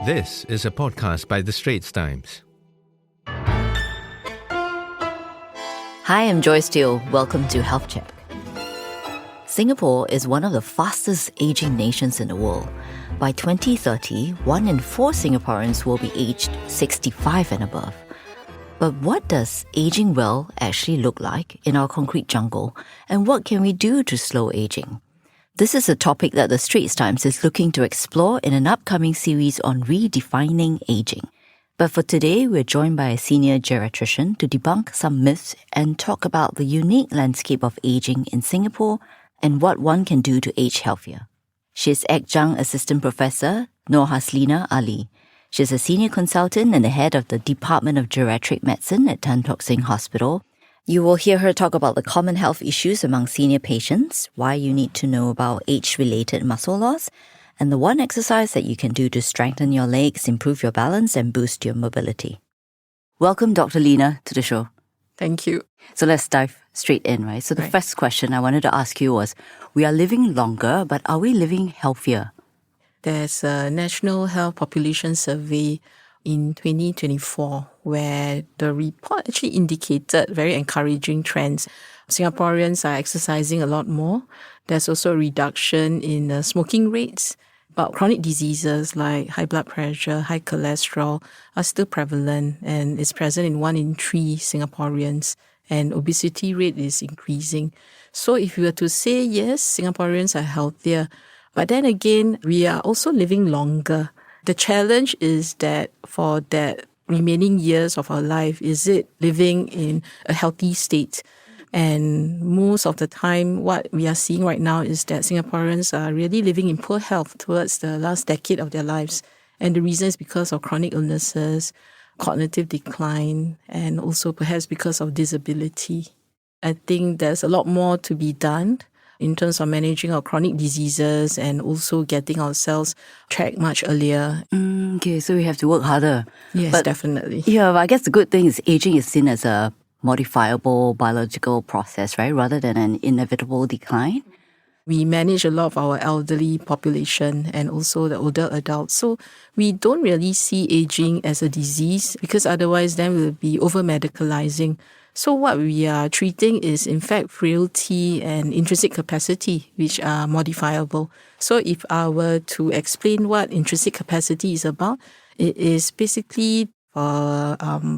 This is a podcast by the Straits Times. Hi, I'm Joyce Teo. Welcome to Health Check. Singapore is one of the fastest aging nations in the world. By 2030, 1 in 4 Singaporeans will be aged 65 and above. But what does aging well actually look like in our concrete jungle, and what can we do to slow aging? This is a topic that the Straits Times is looking to explore in an upcoming series on redefining aging. But for today, we're joined by a senior geriatrician to debunk some myths and talk about the unique landscape of aging in Singapore and what one can do to age healthier. She's Adjunct Assistant Professor Noorhazlina Ali. She's a senior consultant and the head of the Department of Geriatric Medicine at Tan Tock Seng Hospital. You will hear her talk about the common health issues among senior patients, why you need to know about age-related muscle loss, and the one exercise that you can do to strengthen your legs, improve your balance, and boost your mobility. Welcome, Dr. Lina, to the show. Thank you. So let's dive straight in, right? So the first question I wanted to ask you was, we are living longer, but are we living healthier? There's a National Health Population Survey in 2024 where the report actually indicated very encouraging trends. Singaporeans are exercising a lot more. There's also a reduction in smoking rates, but chronic diseases like high blood pressure, high cholesterol are still prevalent and is present in 1 in 3 Singaporeans, and obesity rate is increasing. So if you were to say, yes, Singaporeans are healthier, but then again, we are also living longer. The challenge is that for that remaining years of our life, is it living in a healthy state? And most of the time, what we are seeing right now is that Singaporeans are really living in poor health towards the last decade of their lives. And the reason is because of chronic illnesses, cognitive decline, and also perhaps because of disability. I think there's a lot more to be done in terms of managing our chronic diseases and also getting ourselves tracked much earlier. Okay, so we have to work harder. Yes, definitely. Yeah, but I guess the good thing is aging is seen as a modifiable biological process, right? Rather than an inevitable decline. We manage a lot of our elderly population and also the older adults. So we don't really see aging as a disease because otherwise then we'll be over-medicalizing. So what we are treating is in fact frailty and intrinsic capacity, which are modifiable. So if I were to explain what intrinsic capacity is about, it is basically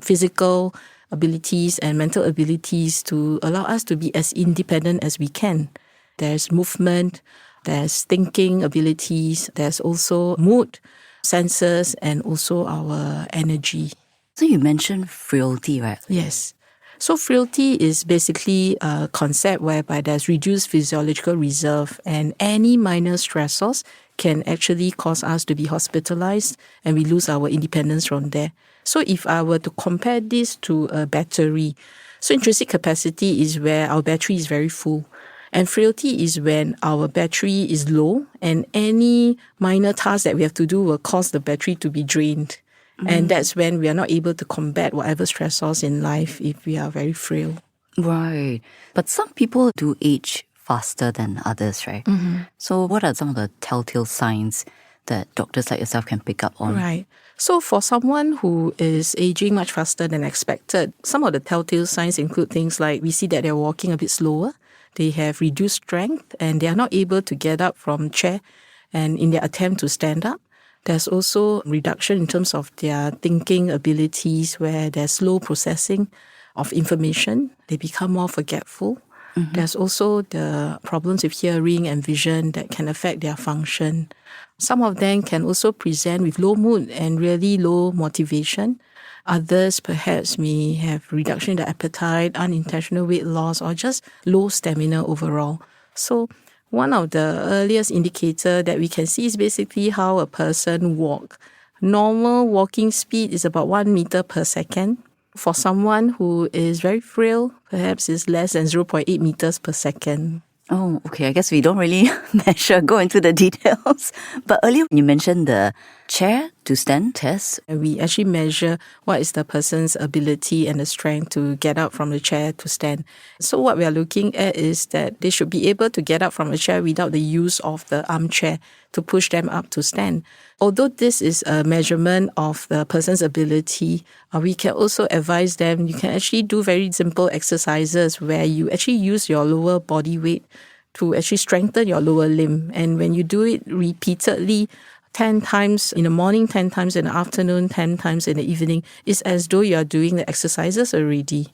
physical abilities and mental abilities to allow us to be as independent as we can. There's movement, there's thinking abilities, there's also mood, senses, and also our energy. So you mentioned frailty, right? Yes. So frailty is basically a concept whereby there's reduced physiological reserve and any minor stressors can actually cause us to be hospitalized and we lose our independence from there. So if I were to compare this to a battery, so intrinsic capacity is where our battery is very full. And frailty is when our battery is low and any minor task that we have to do will cause the battery to be drained. And that's when we are not able to combat whatever stressors in life if we are very frail. Right. But some people do age faster than others, right? So what are some of the telltale signs that doctors like yourself can pick up on? Right. So for someone who is aging much faster than expected, some of the telltale signs include things like we see that they're walking a bit slower, they have reduced strength, and they are not able to get up from chair and in their attempt to stand up. There's also reduction in terms of their thinking abilities where there's slow processing of information. They become more forgetful. There's also the problems with hearing and vision that can affect their function. Some of them can also present with low mood and really low motivation. Others perhaps may have reduction in the appetite, unintentional weight loss, or just low stamina overall. So one of the earliest indicator that we can see is basically how a person walks. Normal walking speed is about 1 meter per second. For someone who is very frail, perhaps it's less than 0.8 meters per second. Oh, okay. I guess we don't really go into the details. But earlier you mentioned the chair to stand test? And we actually measure what is the person's ability and the strength to get up from the chair to stand. So what we are looking at is that they should be able to get up from a chair without the use of the armchair to push them up to stand. Although this is a measurement of the person's ability, we can also advise them, you can actually do very simple exercises where you actually use your lower body weight to actually strengthen your lower limb. And when you do it repeatedly, 10 times in the morning, 10 times in the afternoon, 10 times in the evening, it's as though you are doing the exercises already.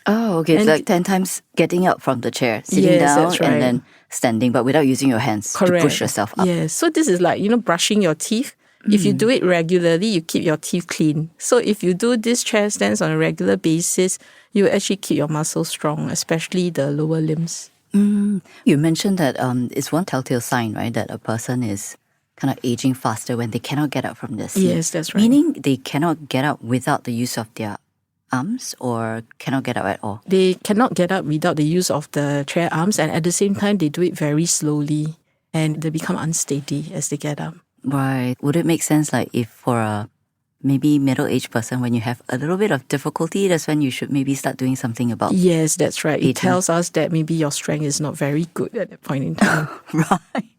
Oh, okay. It's like 10 times getting up from the chair, sitting down, that's right. and then standing, but without using your hands to push yourself up. Yes. So this is like, brushing your teeth. If you do it regularly, you keep your teeth clean. So if you do this chair stands on a regular basis, you actually keep your muscles strong, especially the lower limbs. You mentioned that it's one telltale sign, right, that a person is kind of aging faster when they cannot get up from their seat. Yes, that's right. Meaning they cannot get up without the use of their arms or cannot get up at all? They cannot get up without the use of the chair arms, and at the same time, they do it very slowly and they become unsteady as they get up. Right. Would it make sense like if for a maybe middle-aged person, when you have a little bit of difficulty, that's when you should maybe start doing something about Yes, that's right. aging? It tells us that maybe your strength is not very good at that point in time. Right.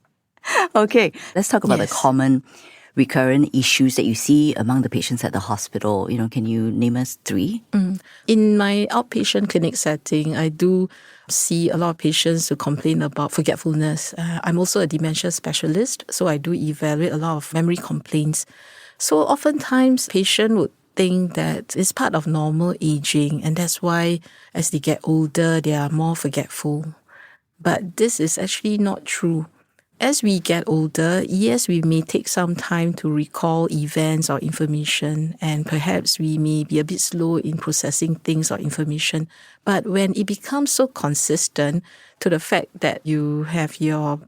Okay, let's talk about the common recurrent issues that you see among the patients at the hospital. Can you name us 3? In my outpatient clinic setting, I do see a lot of patients who complain about forgetfulness. I'm also a dementia specialist, so I do evaluate a lot of memory complaints. So oftentimes, patient would think that it's part of normal aging, and that's why as they get older, they are more forgetful. But this is actually not true. As we get older, yes, we may take some time to recall events or information, and perhaps we may be a bit slow in processing things or information. But when it becomes so consistent to the fact that you have your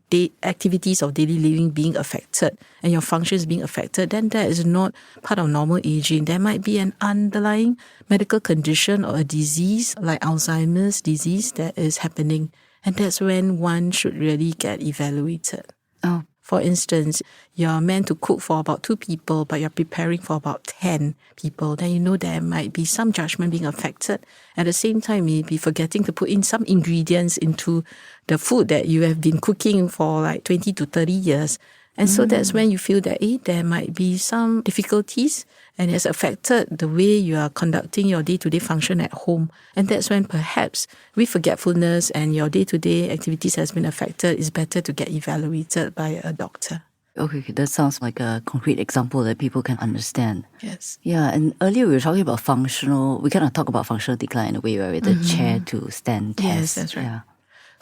activities of daily living being affected and your functions being affected, then that is not part of normal aging. There might be an underlying medical condition or a disease like Alzheimer's disease that is happening. And that's when one should really get evaluated. Oh. For instance, you're meant to cook for about 2 people, but you're preparing for about 10 people. Then you know there might be some judgment being affected. At the same time, you may be forgetting to put in some ingredients into the food that you have been cooking for like 20 to 30 years. And so that's when you feel that there might be some difficulties and it's affected the way you are conducting your day-to-day function at home. And that's when perhaps with forgetfulness and your day-to-day activities has been affected, it's better to get evaluated by a doctor. Okay, that sounds like a concrete example that people can understand. Yes. Yeah, and earlier we were talking about we kind of talk about functional decline in a way where with the chair to stand test. Yes, that's right. Yeah.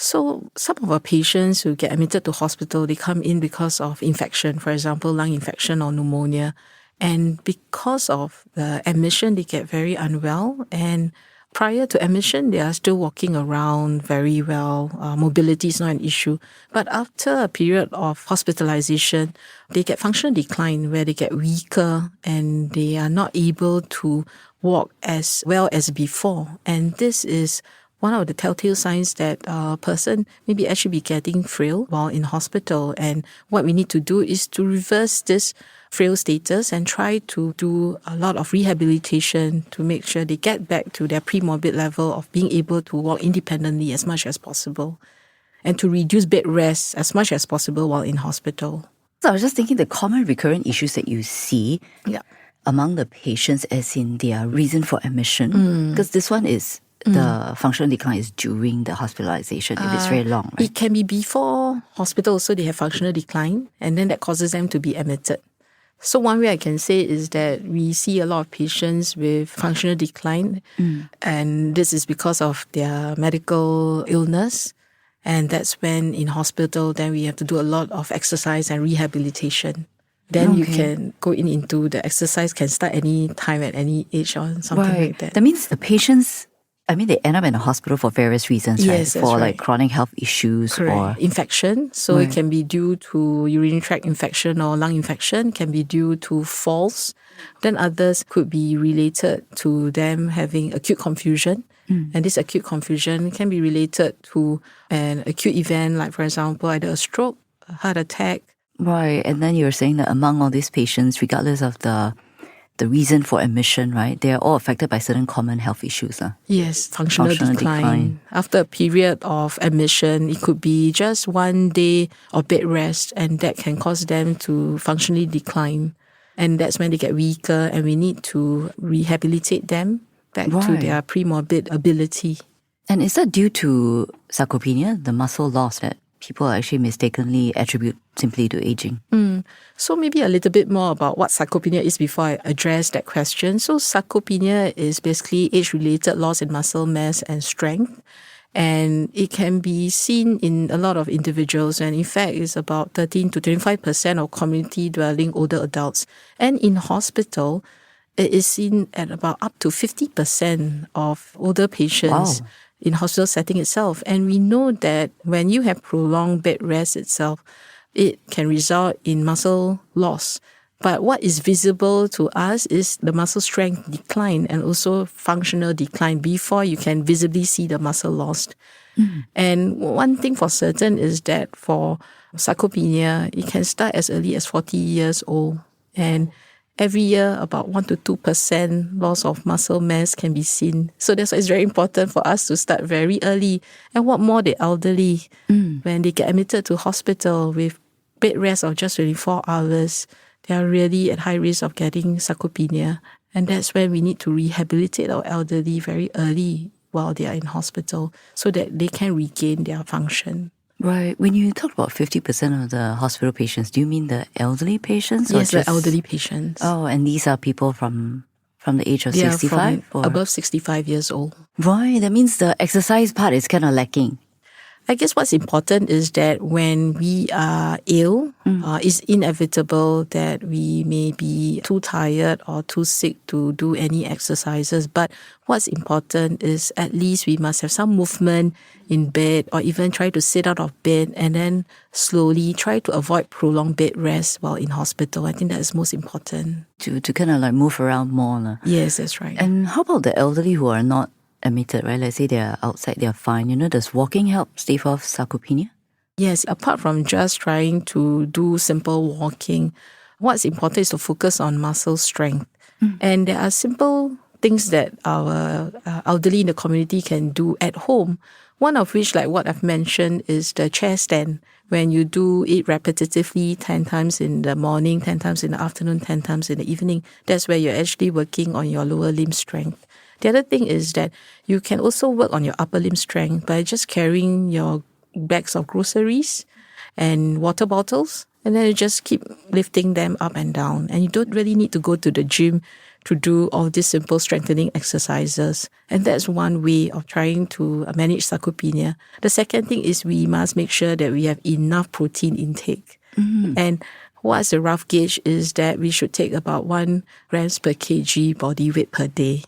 So some of our patients who get admitted to hospital, they come in because of infection, for example, lung infection or pneumonia. And because of the admission, they get very unwell. And prior to admission, they are still walking around very well. Mobility is not an issue. But after a period of hospitalization, they get functional decline where they get weaker and they are not able to walk as well as before. And this is one of the telltale signs that a person may be actually be getting frail while in hospital. And what we need to do is to reverse this frail status and try to do a lot of rehabilitation to make sure they get back to their pre-morbid level of being able to walk independently as much as possible and to reduce bed rest as much as possible while in hospital. So I was just thinking the common recurrent issues that you see among the patients as in their reason for admission, because this one is the functional decline is during the hospitalization if it's very long, right? It can be before hospital, so they have functional decline, and then that causes them to be admitted. So one way I can say is that we see a lot of patients with functional decline, and this is because of their medical illness. And that's when in hospital, then we have to do a lot of exercise and rehabilitation. Then you can go into the exercise, can start any time at any age or something like that. That means the patients, they end up in the hospital for various reasons, right? Yes, that's for right. like chronic health issues or infection. So it can be due to urinary tract infection or lung infection, can be due to falls. Then others could be related to them having acute confusion. And this acute confusion can be related to an acute event, like for example, either a stroke, a heart attack, Right. And then you're saying that among all these patients, regardless of the reason for admission, right, they are all affected by certain common health issues. Yes, functional decline. After a period of admission, it could be just 1 day of bed rest, and that can cause them to functionally decline. And that's when they get weaker, and we need to rehabilitate them back to their pre-morbid ability. And is that due to sarcopenia, the muscle loss that people actually mistakenly attribute simply to aging? So maybe a little bit more about what sarcopenia is before I address that question. So sarcopenia is basically age-related loss in muscle mass and strength. And it can be seen in a lot of individuals. And in fact, it's about 13 to 25% of community-dwelling older adults. And in hospital, it is seen at about up to 50% of older patients in hospital setting itself. And we know that when you have prolonged bed rest itself, it can result in muscle loss. But what is visible to us is the muscle strength decline and also functional decline before you can visibly see the muscle lost. And one thing for certain is that for sarcopenia, it can start as early as 40 years old. And every year, about 1 to 2% loss of muscle mass can be seen. So that's why it's very important for us to start very early. And what more the elderly, when they get admitted to hospital with bed rest of just 24 hours, they are really at high risk of getting sarcopenia. And that's when we need to rehabilitate our elderly very early while they are in hospital so that they can regain their function. Right. When you talk about 50% of the hospital patients, do you mean the elderly patients? Yes, the elderly patients. Oh, and these are people from the age of 65? From above 65 years old. Right. That means the exercise part is kind of lacking. I guess what's important is that when we are ill, it's inevitable that we may be too tired or too sick to do any exercises. But what's important is at least we must have some movement in bed or even try to sit out of bed and then slowly try to avoid prolonged bed rest while in hospital. I think that is most important. To kind of like move around more. Yes, that's right. And how about the elderly who are not admitted, right? Let's say they're outside, they're fine. Does walking help stave off sarcopenia? Yes, apart from just trying to do simple walking, what's important is to focus on muscle strength. And there are simple things that our elderly in the community can do at home. One of which, like what I've mentioned, is the chair stand. When you do it repetitively 10 times in the morning, 10 times in the afternoon, 10 times in the evening, that's where you're actually working on your lower limb strength. The other thing is that you can also work on your upper limb strength by just carrying your bags of groceries and water bottles, and then you just keep lifting them up and down. And you don't really need to go to the gym to do all these simple strengthening exercises. And that's one way of trying to manage sarcopenia. The second thing is we must make sure that we have enough protein intake. And what's the rough gauge is that we should take about 1 grams per kg body weight per day.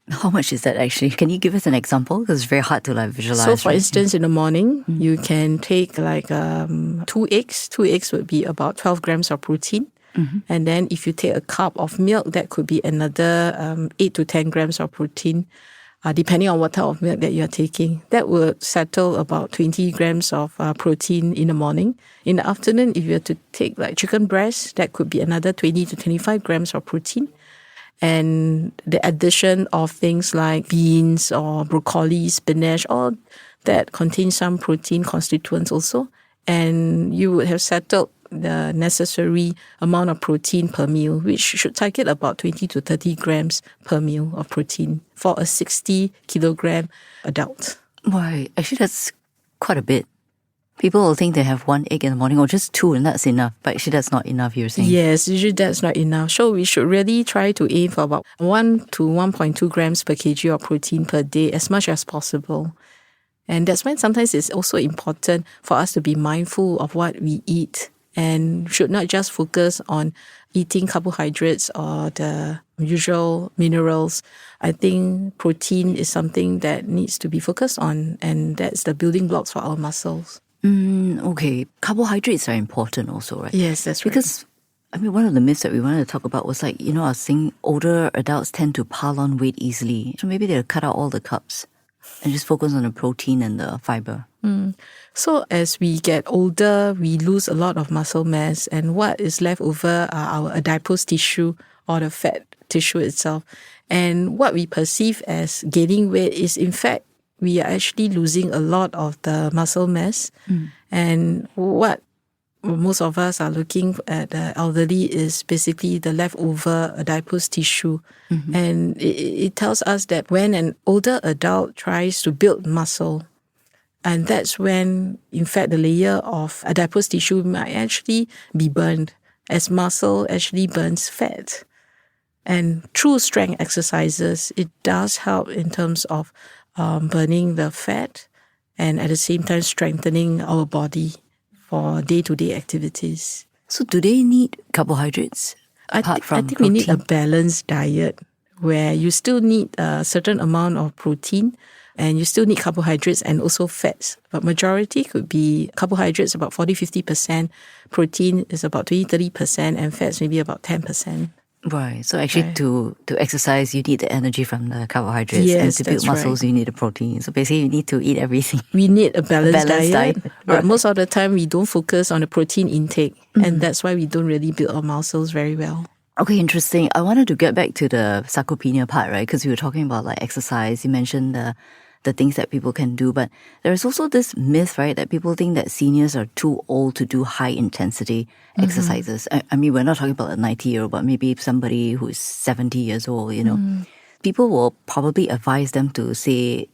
How much is that actually? Can you give us an example? Because it's very hard to visualize. So for instance, in the morning, you can take 2 eggs. 2 eggs would be about 12 grams of protein. And then if you take a cup of milk, that could be another 8 to 10 grams of protein, depending on what type of milk that you're taking. That would settle about 20 grams of protein in the morning. In the afternoon, if you were to take chicken breast, that could be another 20 to 25 grams of protein. And the addition of things like beans or broccoli, spinach, all that contain some protein constituents also. And you would have settled the necessary amount of protein per meal, which should target about 20 to 30 grams per meal of protein for a 60 kilogram adult. Right. Actually, that's quite a bit. People will think they have 1 egg in the morning or just 2 and that's enough. But actually that's not enough, you're saying? Yes, usually that's not enough. So we should really try to aim for about 1 to 1.2 grams per kg of protein per day as much as possible. And that's when sometimes it's also important for us to be mindful of what we eat and should not just focus on eating carbohydrates or the usual minerals. I think protein is something that needs to be focused on, and that's the building blocks for our muscles. Okay. Carbohydrates are important also, right? Yes, that's right. Because, one of the myths that we wanted to talk about was I was saying older adults tend to pile on weight easily. So maybe they'll cut out all the carbs and just focus on the protein and the fiber. So as we get older, we lose a lot of muscle mass, and what is left over are our adipose tissue or the fat tissue itself. And what we perceive as gaining weight is, in fact, we are actually losing a lot of the muscle mass. And what most of us are looking at the elderly is basically the leftover adipose tissue. And it tells us that when an older adult tries to build muscle, and that's when, in fact, the layer of adipose tissue might actually be burned, as muscle actually burns fat. And through strength exercises, it does help in terms of burning the fat and at the same time strengthening our body for day-to-day activities. So do they need carbohydrates I apart from think protein? we need a balanced diet where you still need a certain amount of protein and you still need carbohydrates and also fats. But majority could be carbohydrates about 40-50%, protein is about 20-30%, and fats maybe about 10%. Right. So actually to exercise, you need the energy from the carbohydrates. Yes, and to build that's muscles, you need the protein. So basically, you need to eat everything. We need a balanced diet. diet. But most of the time, we don't focus on the protein intake. And that's why we don't really build our muscles very well. Okay, interesting. I wanted to get back to the sarcopenia part, right? Because we were talking about like exercise. You mentioned the things that people can do. But there's also this myth, right, that people think that seniors are too old to do high intensity exercises. I mean, we're not talking about a 90-year-old, but maybe somebody who's 70 years old, you know. People will probably advise them to, say,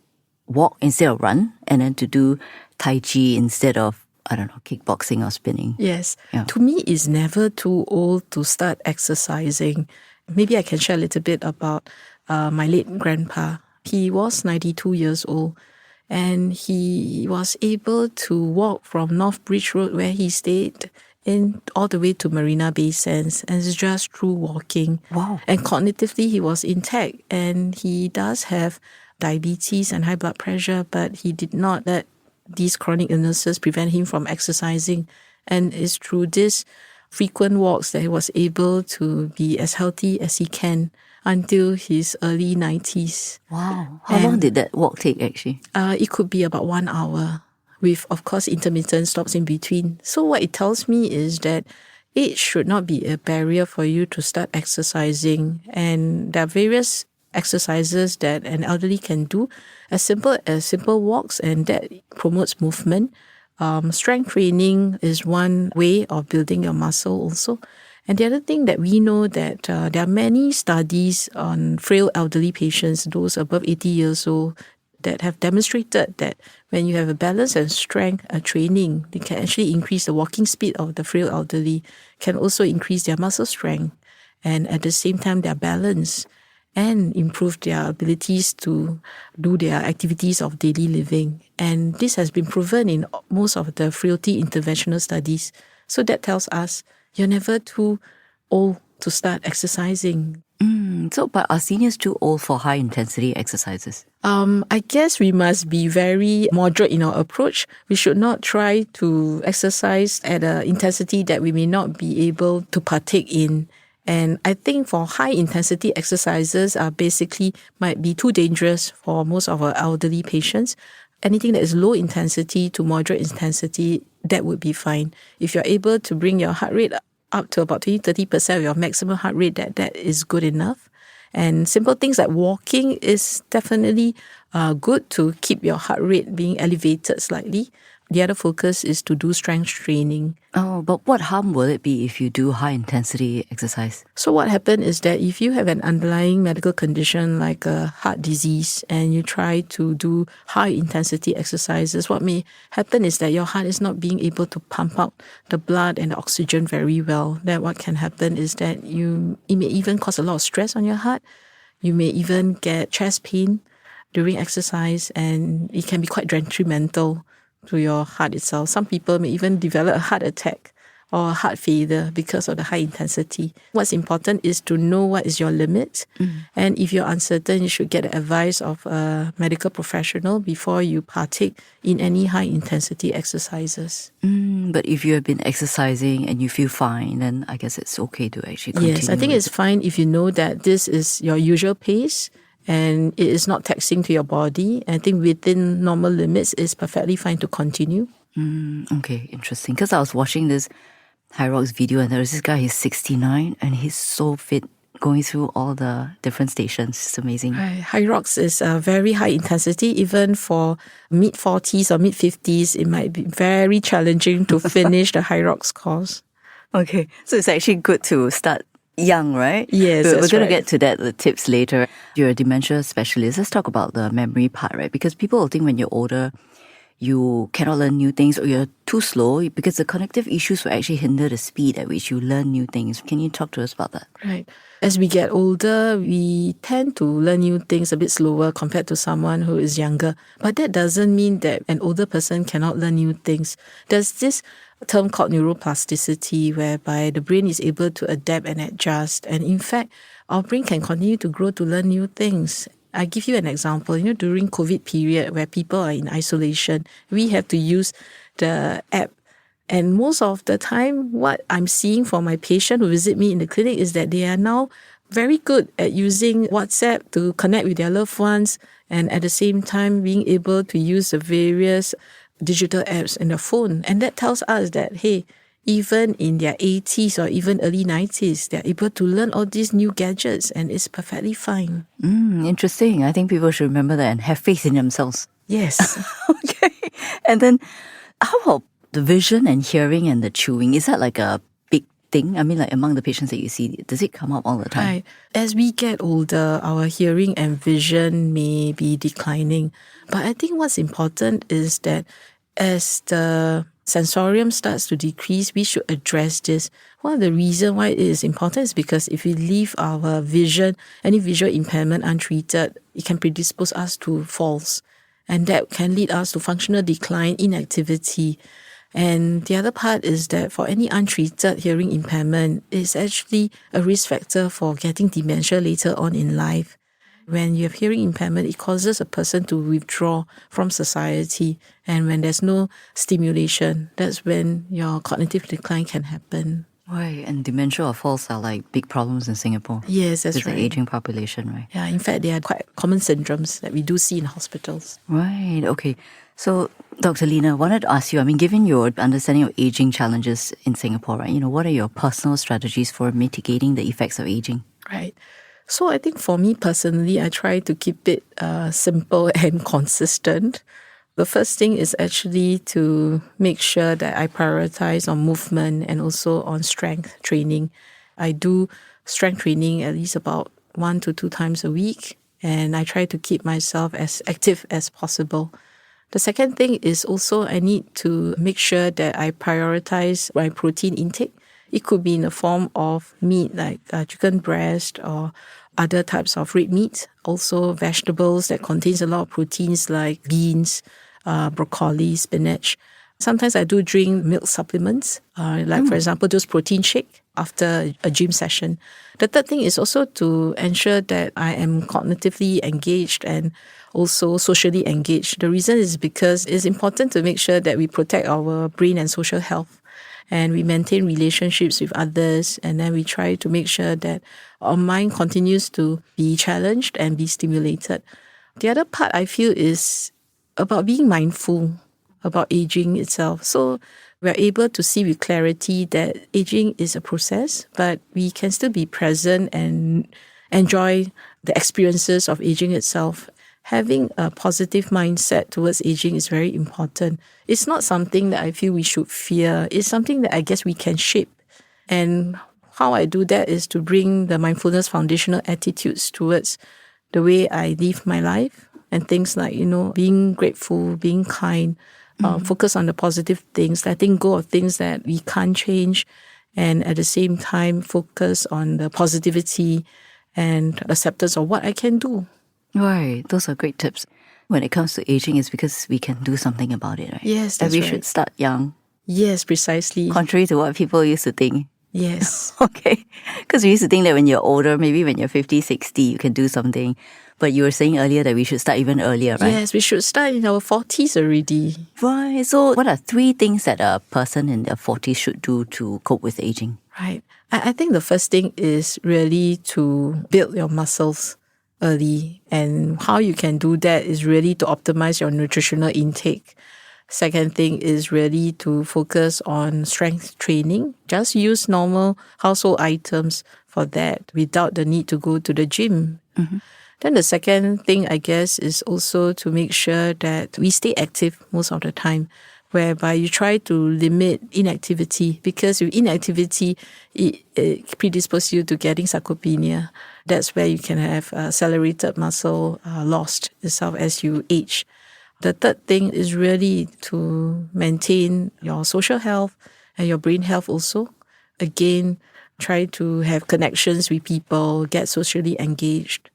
walk instead of run, and then to do Tai Chi instead of, I don't know, kickboxing or spinning. Yes. Yeah. To me, it's never too old to start exercising. Maybe I can share a little bit about my late grandpa. He was 92 years old, and he was able to walk from North Bridge Road, where he stayed, in all the way to Marina Bay Sands, and it's just through walking. Wow. And cognitively, he was intact, and he does have diabetes and high blood pressure, but he did not let these chronic illnesses prevent him from exercising. And it's through this frequent walks that he was able to be as healthy as he can until his early 90s. Wow. How long did that walk take, actually? It could be about 1 hour with, of course, intermittent stops in between. So what it tells me is that age should not be a barrier for you to start exercising. And there are various exercises that an elderly can do, as simple walks, and that promotes movement. Strength training is one way of building your muscle also. And the other thing that we know that there are many studies on frail elderly patients, those above 80 years old, that have demonstrated that when you have a balance and strength training, they can actually increase the walking speed of the frail elderly, can also increase their muscle strength, and at the same time their balance, and improve their abilities to do their activities of daily living. And this has been proven in most of the frailty interventional studies. So that tells us you're never too old to start exercising. So, but are seniors too old for high intensity exercises? I guess we must be very moderate in our approach. We should not try to exercise at an intensity that we may not be able to partake in. And I think for high intensity exercises basically might be too dangerous for most of our elderly patients. Anything that is low intensity to moderate intensity, that would be fine. If you're able to bring your heart rate up to about 20-30% of your maximum heart rate, that is good enough. And simple things like walking is definitely good to keep your heart rate being elevated slightly. The other focus is to do strength training. Oh, but what harm will it be if you do high intensity exercise? So what happens is that if you have an underlying medical condition like a heart disease and you try to do high intensity exercises, what may happen is that your heart is not being able to pump out the blood and the oxygen very well. Then what can happen is that it may even cause a lot of stress on your heart. You may even get chest pain during exercise, and it can be quite detrimental to your heart itself. Some people may even develop a heart attack or a heart failure because of the high intensity. What's important is to know what is your limit. And if you're uncertain, you should get the advice of a medical professional before you partake in any high intensity exercises. But if you have been exercising and you feel fine, then I guess it's okay to actually continue. Yes, I think it's fine if you know that this is your usual pace and it is not taxing to your body. I think within normal limits, it's perfectly fine to continue. Okay, interesting. Because I was watching this High Rocks video and there was this guy, he's 69 and he's so fit going through all the different stations. It's amazing. High Rocks is a very high intensity. Even for mid-40s or mid-50s, it might be very challenging to finish the High Rocks course. Okay, so it's actually good to start young, right? Yes, We're that's going to right. get to that, the tips later. You're a dementia specialist. Let's talk about the memory part, right? Because people will think when you're older, you cannot learn new things or you're too slow because the cognitive issues will actually hinder the speed at which you learn new things. Can you talk to us about that? Right. As we get older, we tend to learn new things a bit slower compared to someone who is younger. But that doesn't mean that an older person cannot learn new things. There's this term called neuroplasticity, whereby the brain is able to adapt and adjust. And in fact, our brain can continue to grow to learn new things. I give you an example. During COVID period where people are in isolation, we have to use the app. And most of the time, what I'm seeing for my patient who visit me in the clinic is that they are now very good at using WhatsApp to connect with their loved ones and at the same time being able to use the various digital apps in their phone. And that tells us that, hey, even in their 80s or even early 90s, they're able to learn all these new gadgets and it's perfectly fine. Interesting. I think people should remember that and have faith in themselves. Yes. Okay. And then how about the vision and hearing and the chewing? Is that like a big thing? I mean, like among the patients that you see, does it come up all the time? Right. As we get older, our hearing and vision may be declining. But I think what's important is that as the sensorium starts to decrease, we should address this. One of the reasons why it is important is because if we leave our vision, any visual impairment untreated, it can predispose us to falls. And that can lead us to functional decline, inactivity. And the other part is that for any untreated hearing impairment, it's actually a risk factor for getting dementia later on in life. When you have hearing impairment, it causes a person to withdraw from society. And when there's no stimulation, that's when your cognitive decline can happen. Right, and dementia or falls are like big problems in Singapore. Yes, that's with right. the aging population, right? Yeah, in fact, they are quite common syndromes that we do see in hospitals. Right, okay. So, Dr. Lina, I wanted to ask you, I mean, given your understanding of aging challenges in Singapore, right, what are your personal strategies for mitigating the effects of aging? Right. So I think for me personally, I try to keep it simple and consistent. The first thing is actually to make sure that I prioritize on movement and also on strength training. I do strength training at least about 1 to 2 times a week, and I try to keep myself as active as possible. The second thing is also I need to make sure that I prioritize my protein intake. It could be in the form of meat like chicken breast or other types of red meat. Also vegetables that contains a lot of proteins like beans, broccoli, spinach. Sometimes I do drink milk supplements, for example, those protein shake after a gym session. The third thing is also to ensure that I am cognitively engaged and also socially engaged. The reason is because it's important to make sure that we protect our brain and social health. And we maintain relationships with others, and then we try to make sure that our mind continues to be challenged and be stimulated. The other part I feel is about being mindful about aging itself. So we're able to see with clarity that aging is a process, but we can still be present and enjoy the experiences of aging itself. Having a positive mindset towards aging is very important. It's not something that I feel we should fear. It's something that I guess we can shape. And how I do that is to bring the mindfulness foundational attitudes towards the way I live my life and things like, being grateful, being kind, focus on the positive things, letting go of things that we can't change, and at the same time focus on the positivity and acceptance of what I can do. Right, those are great tips. When it comes to aging, it's because we can do something about it, right? Yes, that that's we right. should start young. Yes, precisely. Contrary to what people used to think. Yes. Okay. Because we used to think that when you're older, maybe when you're 50, 60, you can do something. But you were saying earlier that we should start even earlier, right? Yes, we should start in our 40s already. Right. So what are 3 things that a person in their 40s should do to cope with aging? Right. I think the first thing is really to build your muscles. early. And how you can do that is really to optimize your nutritional intake. Second thing is really to focus on strength training. Just use normal household items for that without the need to go to the gym. Then the second thing, I guess, is also to make sure that we stay active most of the time, whereby you try to limit inactivity, because with inactivity, it predisposes you to getting sarcopenia. That's where you can have accelerated muscle loss itself as you age. The third thing is really to maintain your social health and your brain health also. Again, try to have connections with people, get socially engaged.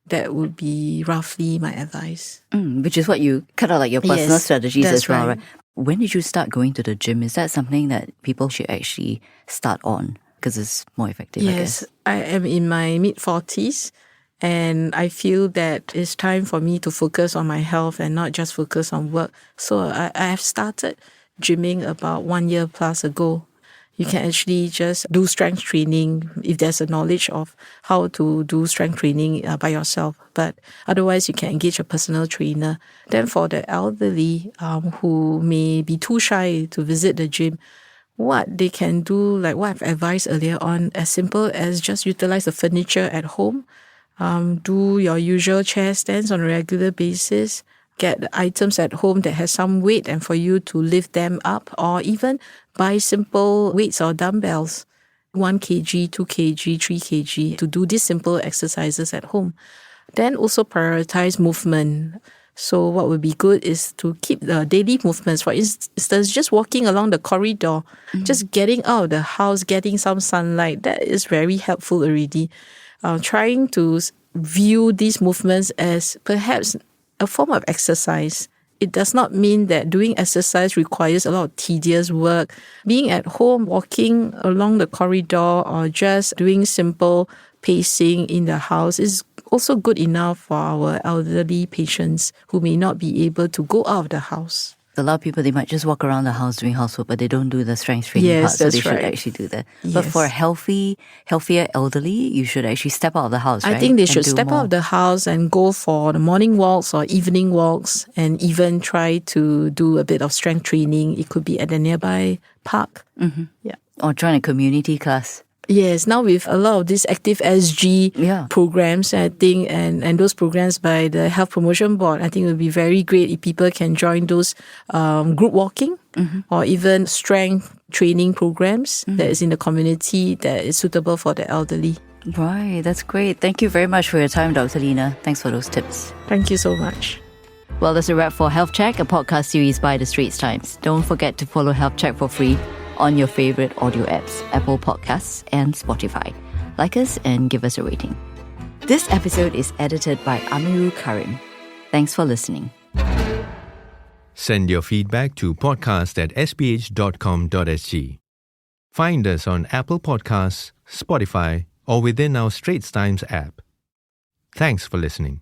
That would be roughly my advice. Which is what you kind of like your personal strategies that's as well, right. right? When did you start going to the gym? Is that something that people should actually start on because it's more effective, I guess? Yes, I am in my mid-40s. And I feel that it's time for me to focus on my health and not just focus on work. So I have started gymming about 1 year plus ago. You can actually just do strength training if there's a knowledge of how to do strength training by yourself. But otherwise, you can engage a personal trainer. Then for the elderly who may be too shy to visit the gym, what they can do, like what I've advised earlier on, as simple as just utilize the furniture at home. Do your usual chair stands on a regular basis. Get items at home that has some weight and for you to lift them up, or even buy simple weights or dumbbells, 1 kg, 2 kg, 3 kg, to do these simple exercises at home. Then also prioritize movement. So what would be good is to keep the daily movements. For instance, just walking along the corridor, just getting out of the house, getting some sunlight, that is very helpful already. Trying to view these movements as perhaps a form of exercise. It does not mean that doing exercise requires a lot of tedious work. Being at home, walking along the corridor, or just doing simple pacing in the house is also good enough for our elderly patients who may not be able to go out of the house. A lot of people, they might just walk around the house doing housework, but they don't do the strength training part, so they should actually do that. Yes. But for healthier elderly, you should actually step out of the house, right? I think they should step out of the house and go for the morning walks or evening walks, and even try to do a bit of strength training. It could be at a nearby park. Yeah. Or join a community class. Yes, now with a lot of these active SG programs, I think, and those programs by the Health Promotion Board, I think it would be very great if people can join those group walking or even strength training programs that is in the community that is suitable for the elderly. Right, that's great. Thank you very much for your time, Dr. Lina. Thanks for those tips. Thank you so much. Well, that's a wrap for Health Check, a podcast series by the Straits Times. Don't forget to follow Health Check for free on your favorite audio apps, Apple Podcasts and Spotify. Like us and give us a rating. This episode is edited by Amiru Karim. Thanks for listening. Send your feedback to podcast@sph.com.sg. Find us on Apple Podcasts, Spotify, or within our Straits Times app. Thanks for listening.